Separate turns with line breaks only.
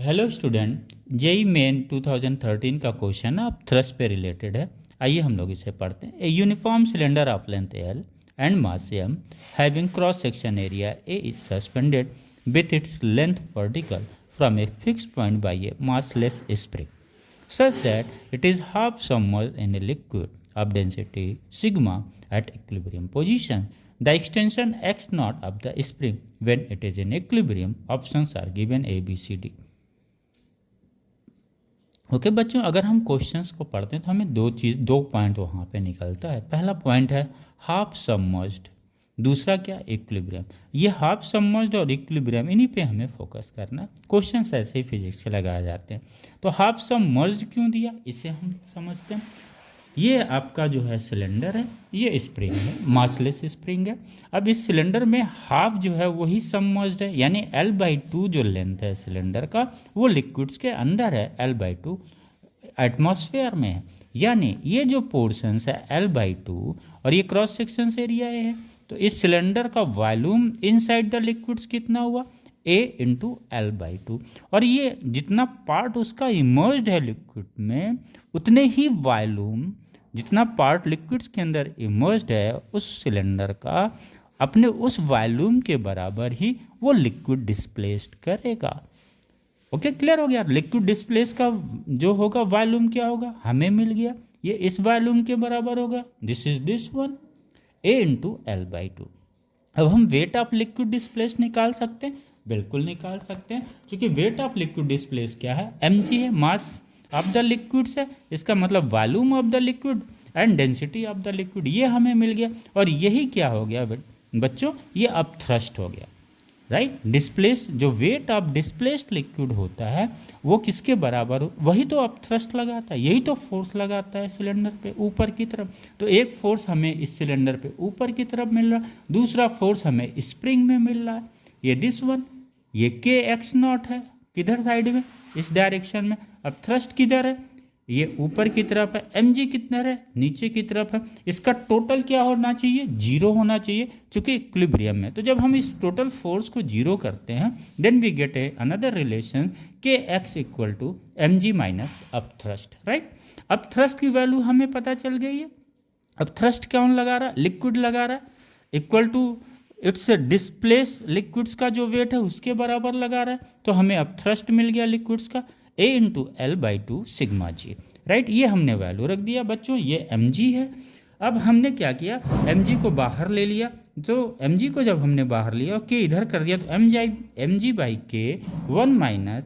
Hello student, JEE main 2013 का question अब thrust पे रिलेटेड है। आइए हम लोग इसे पढ़ते हैं। A uniform cylinder of length L and mass am having cross section area A is suspended with its length vertical from a fixed point by A massless spring such that it is half submerged in a liquid of density sigma at equilibrium position. The extension x naught of the spring when it is in equilibrium. Options are given A, B, C, D. Okay बच्चों, अगर हम questions को पढ़ते हैं तो हमें दो point वहाँ पे निकलता है। पहला पॉइंट है हाफ सबमर्ज्ड, दूसरा क्या इक्विलिब्रियम। ये हाफ सबमर्ज्ड और इक्विलिब्रियम, इन्हीं पे हमें फोकस करना। क्वेश्चंस ऐसे ही फिजिक्स के लगाए जाते हैं। तो हाफ सबमर्ज्ड क्यों दिया, इसे हम समझते हैं। ये आपका जो है सिलेंडर है, ये स्प्रिंग है, मासलेस स्प्रिंग है। अब इस सिलेंडर में हाफ जो है वही सबमर्ज्ड है, यानी L/2 जो लेंथ है सिलेंडर का वो लिक्विड्स के अंदर है, L/2 एटमॉस्फेयर में है। यानी ये जो पोर्शंस है L/2 और ये क्रॉस सेक्शन एरिया है, तो इस सिलेंडर का वॉल्यूम इनसाइड द लिक्विड्स कितना हुआ, A इंटू L/2। और ये जितना पार्ट उसका इमर्ज्ड है लिक्विड में, उतने ही वॉल्यूम, जितना पार्ट लिक्विड्स के अंदर इमर्ज्ड है उस सिलेंडर का, अपने उस वॉल्यूम के बराबर ही वो लिक्विड डिस्प्लेस्ड करेगा। ओके, क्लियर हो गया। लिक्विड डिस्प्लेस का जो होगा वॉल्यूम क्या होगा, हमें मिल गया, ये इस वॉल्यूम के बराबर होगा, this is this one, A into L/2। अब हम वेट ऑफ लिक्विड डिस्प्लेस निकाल सकते हैं, बिल्कुल निकाल सकते हैं, क्योंकि वेट ऑफ लिक्विड डिस्प्लेस क्या है, mg है, मास ऑफ द लिक्विड्स है, इसका मतलब volume of the liquid and density of the liquid, ये हमें मिल गया। और यही क्या हो गया बच्चों, ये अब थ्रस्ट हो गया, राइट। डिस्प्लेस, जो वेट ऑफ डिस्प्लेस्ड लिक्विड होता है वो किसके बराबर हो, वही तो अब थ्रस्ट लगाता है, यही तो फोर्स लगाता है सिलेंडर पे ऊपर की तरफ। तो एक फोर्स हमें इस सिलेंडर पे ऊपर की तरफ मिल रहा है, दूसरा फोर्स हमें स्प्रिंग में मिल रहा है, ये दिस वन, ये kx0 है, किधर साइड में, इस डायरेक्शन में। अब थ्रस्ट किधर है, ये ऊपर की तरफ है, mg किधर है, नीचे की तरफ है। इसका टोटल क्या होना चाहिए, 0 होना चाहिए, क्योंकि इक्विलिब्रियम में। तो जब हम इस टोटल फोर्स को 0 करते हैं, then we get a another relation kx equal to mg minus upthrust, right. अब थ्रस्ट की वैल्यू हमें पता चल गई है। अब थ्रस्ट कौन लगा रहा है, लिक्विड लगा रहा है, equal to its displace liquids का जो वेट है उसके बराबर लगा रहा है। तो हमें अब थ्रस्ट मिल गया लिक्विड्स का, A into L/2 sigma g, right. ये हमने वैल्यू रख दिया बच्चों, ये mg है। अब हमने क्या किया, mg को बाहर ले लिया। तो mg को जब हमने बाहर लिया और k इधर कर दिया, तो mg/k 1 माइनस